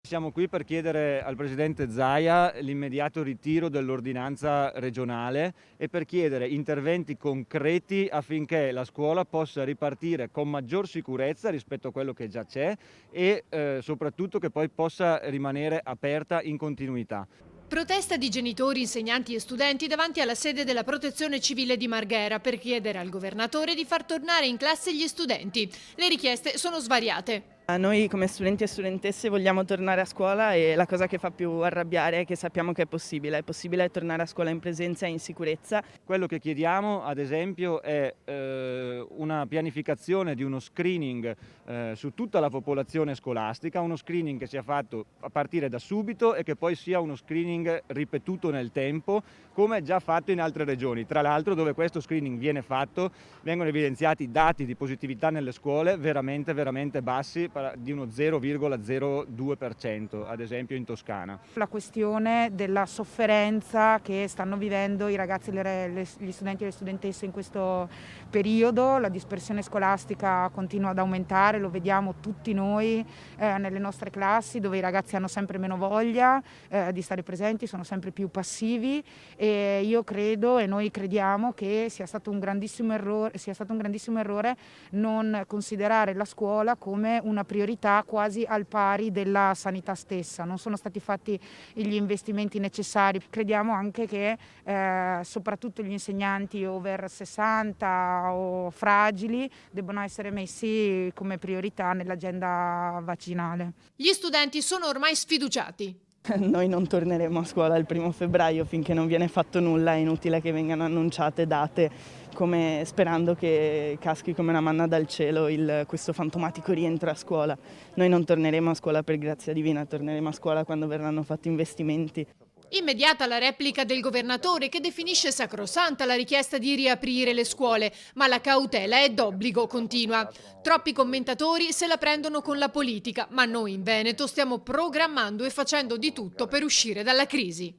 Siamo qui per chiedere al presidente Zaia l'immediato ritiro dell'ordinanza regionale e per chiedere interventi concreti affinché la scuola possa ripartire con maggior sicurezza rispetto a quello che già c'è e soprattutto che poi possa rimanere aperta in continuità. Protesta di genitori, insegnanti e studenti davanti alla sede della Protezione Civile di Marghera per chiedere al governatore di far tornare in classe gli studenti. Le richieste sono svariate. Noi come studenti e studentesse vogliamo tornare a scuola e la cosa che fa più arrabbiare è che sappiamo che è possibile tornare a scuola in presenza e in sicurezza. Quello che chiediamo, ad esempio, è una pianificazione di uno screening su tutta la popolazione scolastica, uno screening che sia fatto a partire da subito e che poi sia uno screening ripetuto nel tempo, come già fatto in altre regioni. Tra l'altro, dove questo screening viene fatto, vengono evidenziati dati di positività nelle scuole veramente bassi, di uno 0,02%, ad esempio in Toscana. La questione della sofferenza che stanno vivendo i ragazzi, gli studenti e le studentesse in questo periodo, la dispersione scolastica continua ad aumentare, lo vediamo tutti noi nelle nostre classi dove i ragazzi hanno sempre meno voglia di stare presenti, sono sempre più passivi e io credo e noi crediamo che sia stato un grandissimo errore non considerare la scuola come una priorità quasi al pari della sanità stessa. Non sono stati fatti gli investimenti necessari. Crediamo anche che soprattutto gli insegnanti over 60 o fragili debbano essere messi come priorità nell'agenda vaccinale. Gli studenti sono ormai sfiduciati. Noi non torneremo a scuola il 1° febbraio finché non viene fatto nulla, è inutile che vengano annunciate date sperando che caschi come una manna dal cielo questo fantomatico rientro a scuola. Noi non torneremo a scuola per grazia divina, torneremo a scuola quando verranno fatti investimenti. Immediata la replica del governatore che definisce sacrosanta la richiesta di riaprire le scuole, ma la cautela è d'obbligo, continua. Troppi commentatori se la prendono con la politica, ma noi in Veneto stiamo programmando e facendo di tutto per uscire dalla crisi.